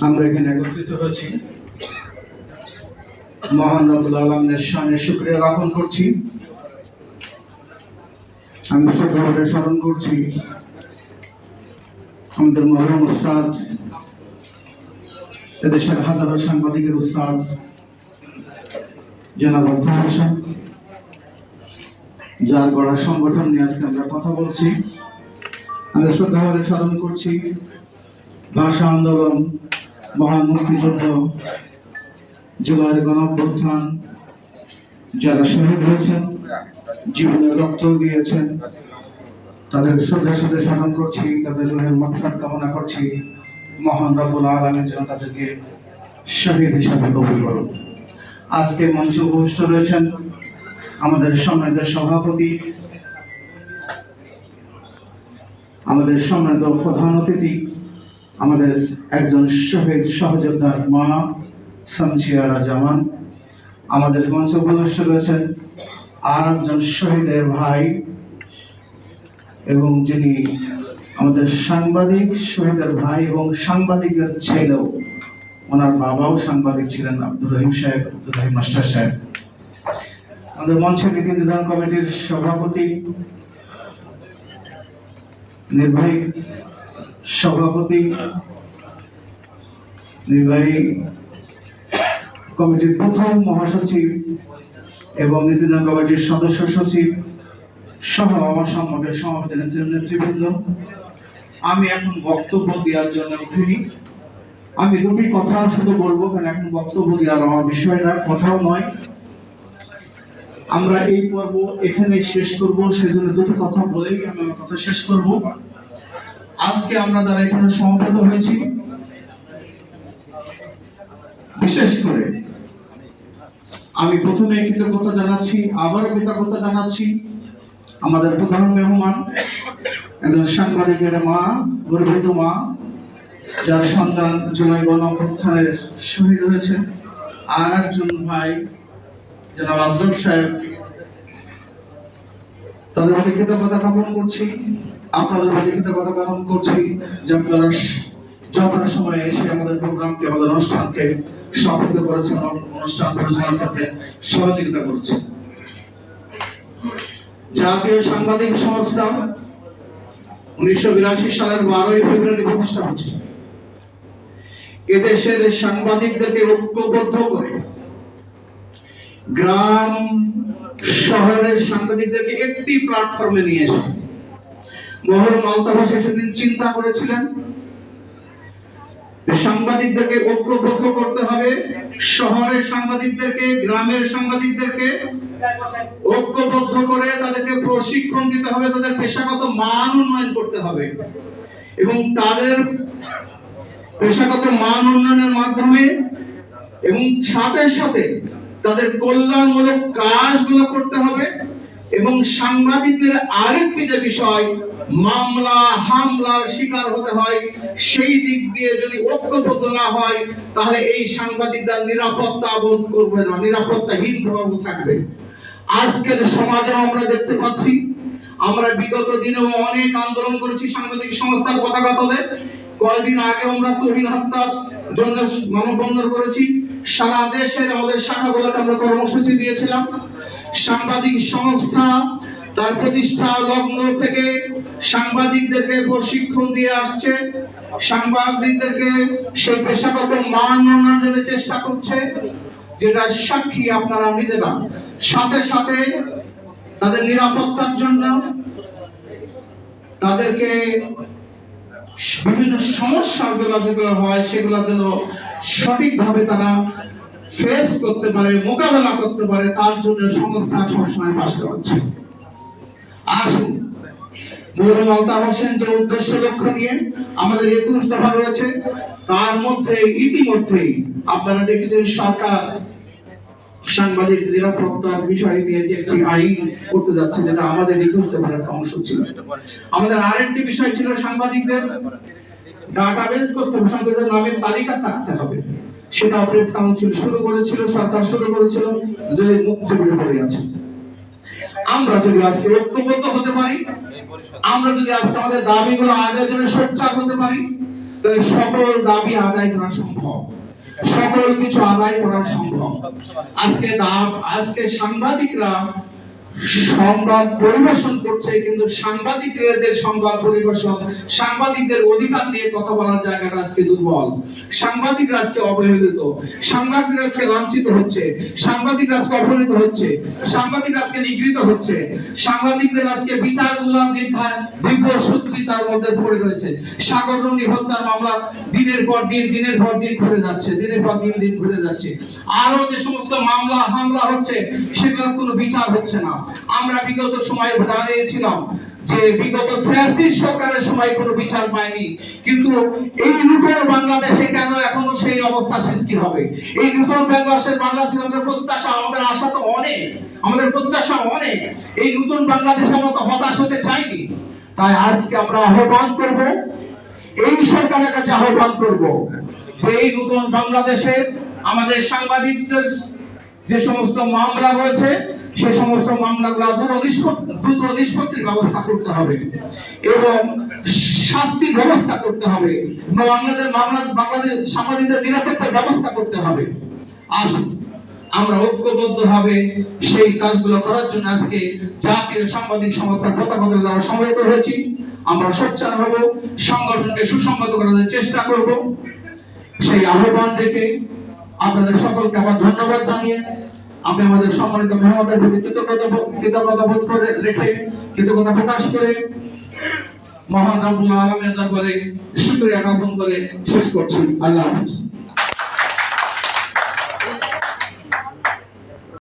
আমরা এখানে একত্রিত হয়েছি মহান রব্বুল আলামিনের শানে শুকরিয়া জ্ঞাপন করছি। আমি শ্রদ্ধাভরে স্মরণ করছি আমাদের মরহুম উস্তাদ, এদেশের হাজারো সাংবাদিকের উস্তাদ জনাব আব্দুল হোসেন, যার গড়া সংগঠন নিয়ে আজকে আমরা কথা বলছি। আমি শ্রদ্ধাভরে স্মরণ করছি ভাষা আন্দোলন, মহান মুক্তিযুদ্ধ, জুলাইয়ের গণঅভ্যুত্থান, যারা শহীদ হয়েছেন, জীবনের রক্ত দিয়েছেন, তাদের শ্রদ্ধার সাথে স্মরণ করছি, তাদের রুহের মাগফিরাত কামনা করছি। মহান রব্বুল আলামিন যেন তাদেরকে শহীদ হিসাবে কবুল করুন। আজকে মঞ্চে উপবিষ্ট রয়েছেন আমাদের সম্মানিত সভাপতি, আমাদের সম্মানিত প্রধান অতিথি, আমাদের একজন শহীদ সহযোদ্ধার মা শামসিয়ারা জামান। আমাদের মঞ্চে উপবিষ্ট রয়েছেন আর একজন শহীদের ভাই এবং যিনি আমাদের সাংবাদিক, শহীদের ভাই এবং সাংবাদিকের ছেলেও, ওনার বাবাও সাংবাদিক ছিলেন, আব্দুর রহিম সাহেব, আব্দুর রহিম মাস্টার সাহেব। আমাদের মঞ্চের নীতি নির্ধারণ কমিটির সভাপতি, নির্বাহী সভাপতি, নির্বাহী কমিটির প্রথম মহাসচিব এবং নীতি নির্ধারণ কমিটির সদস্য সচিব সহ আমার সম্মুখে সমাবেত নেতৃবৃন্দ, আমি এখন বক্তব্য দেওয়ার জন্য উঠিনি। আমি দুটি কথা শুধু বলবো, কারণ এখন বক্তব্য দেওয়ার আমার বিষয় না, কথাও নয়। আমরা এই পর্ব এখানে শেষ করব, সেজন্য দুটো কথা বলেই আমি আমার কথা শেষ করব। আজকে আমরা যারা এখানে সমবেত হয়েছি, বিশেষ করে আমি প্রথমে কৃতজ্ঞতা জানাচ্ছি, আবারও কৃতজ্ঞতা জানাচ্ছি আমাদের প্রধান মেহমান, একজন সাংবাদিকের মা, গর্বিত মা, যার সন্তান জুলাই গণঅভ্যুত্থানের শহীদ হয়েছে, আর একজন ভাই জনাব আজরফ সাহেব। তাদের প্রতি কৃতজ্ঞতা জ্ঞাপন করছি, আপনাদের প্রতি কৃতজ্ঞতা জ্ঞাপন করছি যে আপনারা যথা সময়ে এসে আমাদের প্রোগ্রামকে, আমাদের অনুষ্ঠানকে সফল করেছেন, অনুষ্ঠান পরিচালনার ক্ষেত্রে সহযোগিতা করছেন। জাতীয় সাংবাদিক সংস্থা 1982 সালের 12ই ফেব্রুয়ারি প্রতিষ্ঠা হয়েছে। এদেশের সাংবাদিকদেরকে ঐক্যবদ্ধ করে গ্রাম শহরের সাংবাদিকদেরকে একটি প্ল্যাটফর্মে নিয়ে এসে মরহুম আলতাফ হোসেন সেদিন চিন্তা করেছিলেন সাংবাদিকদেরকে ঐক্যবদ্ধ করতে হবে, শহরের সাংবাদিকদেরকে, গ্রামের সাংবাদিকদেরকে ঐক্যবদ্ধ করে তাদেরকে প্রশিক্ষণ দিতে হবে, তাদের পেশাগত মান উন্নয়ন করতে হবে এবং তাদের পেশাগত মান উন্নয়নের মাধ্যমে এবং সাথে সাথে তাদের কল্যাণমূলক কাজগুলো করতে হবে। এবং সাংবাদিকদের আরেকটি যে বিষয়, মামলা হামলার শিকার হতে হয়, সেই দিক দিয়ে যদি ঐক্যবদ্ধ না হয় তাহলে এই সাংবাদিকরা নিরাপত্তা বোধ করবে না, নিরাপত্তাহীন ভাবে থাকবে। আজকের সমাজে আমরা দেখতে পাচ্ছি, আমরা বিগত দিনেও অনেক আন্দোলন করেছি সাংবাদিক সংস্থার পতাকা তলে। কয়েকদিন আগে আমরা তুহিন হত্যার জন্য মানববন্ধন করেছি, সারা দেশের আমাদের শাখাগুলোতে আমরা কর্মসূচি দিয়েছিলাম। সাংবাদিক সংস্থা তার প্রতিষ্ঠা লগ্ন থেকে সাংবাদিকদেরকে প্রশিক্ষণ দিয়ে আসছে, সাংবাদিকদেরকে সেই পেশাগত মান উন্নয়নের চেষ্টা করছে, যেটা সাক্ষী আপনারা নিজেরা। সাথে সাথে তাদের নিরাপত্তার জন্য তাদেরকে বিভিন্ন সমস্যাগুলো যেগুলো হয় সেগুলো যেন সঠিকভাবে তারা ফেস করতে পারে, মোকাবেলা করতে পারে, তার জন্য সংস্থা সবসময় পাশে আছে। আসুন, মরহুম আলতাফ হোসেন যে উদ্দেশ্য লক্ষ্য নিয়ে আমাদের 21 দফা রয়েছে, তার মধ্যে ইতিমধ্যেই আপনারা দেখেছেন সরকার সাংবাদিক নিরাপত্তার বিষয় নিয়ে যে একটি আইন করতে যাচ্ছে, যেটা আমাদের 21 দফার একটা অংশ ছিল। আমাদের আরেকটি বিষয় ছিল সাংবাদিকদের ডাটাবেস করতে হবে, সাংবাদিকদের নামের তালিকা থাকতে হবে। সেটা প্রেস কাউন্সিল শুরু করেছিল, সরকার শুরু করেছিল, যদি মুক্তি পড়ে আছে। আমরা যদি আজকে ঐক্যবদ্ধ হতে পারি, আমরা যদি আজকে আমাদের দাবিগুলো আদায়ের জন্য সোচ্চার হতে পারি, তাহলে সকল দাবি আদায় করা সম্ভব, সকল কিছু আদায় করা সম্ভব। আজকে সাংবাদিকরা সংবাদ পরিবেশন করছে, কিন্তু সাংবাদিকদের সংবাদ পরিবেশন, সাংবাদিকদের অধিকার নিয়ে কথা বলার জায়গাটা আজকে দুর্বল। সাংবাদিকরা আজকে অবহেলিত, সাংবাদিকরা আজকে লাঞ্ছিত হচ্ছে, সাংবাদিকরা আজকে অপহৃত হচ্ছে, সাংবাদিকরা আজকে নিগৃহীত হচ্ছে, সাংবাদিকদের আজকে বিচারগুলো দীর্ঘ সূত্রিতার মধ্যে পড়ে রয়েছে। সাগররুনি হত্যার মামলা দিনের পর দিন ঘুরে যাচ্ছে, দিনের পর দিন ঘুরে যাচ্ছে। আরো যে সমস্ত মামলা হামলা হচ্ছে, সেগুলোর কোনো বিচার হচ্ছে না। আমরা বিগত সময়ে জানিয়েছিলাম যে বিগত ফ্যাসিস্ট সরকারের সময় কোনো বিচার পায়নি, কিন্তু এই নতুন বাংলাদেশে কেন এখনো সেই অবস্থা সৃষ্টি হবে? এই নতুন বাংলাদেশের আমাদের প্রত্যাশা, আমাদের আশা তো অনেক, আমাদের প্রত্যাশা অনেক। এই নতুন বাংলাদেশে আমরা তো হতাশ হতে চাইনি। তাই আজকে আমরা আহ্বান করব, এই সরকারের কাছে আহ্বান করব যে এই নতুন বাংলাদেশে আমাদের সাংবাদিকদের যে সমস্ত মামলা রয়েছে, সে সমস্ত মামলাগুলো দ্রুত নিষ্পত্তির ব্যবস্থা করতে হবে এবং শাস্তির ব্যবস্থা করতে হবে। বাংলাদেশ সাংবাদিকদের নিরাপত্তার ব্যবস্থা করতে হবে। আসুন আমরা ঐক্যবদ্ধভাবে সেই কাজগুলো করার জন্য আজকে জাতীয় সাংবাদিক সংস্থার পতাকা দ্বারা সমবেত হয়েছি। আমরা সোচ্চার হব, সংগঠনকে সুসংগত করার চেষ্টা করব। সেই আহ্বান থেকে আপনাদের সকলকে আবার ধন্যবাদ জানিয়ে আমি আমাদের সম্মানিত মেহমানদের প্রতি কৃতজ্ঞতা বোধ করে রেখে, কৃতজ্ঞতা প্রকাশ করে, মহান রব্বুল আলামিনের দরবারে শুকরিয়া জ্ঞাপন করে শেষ করছি। আল্লাহ হাফেজ।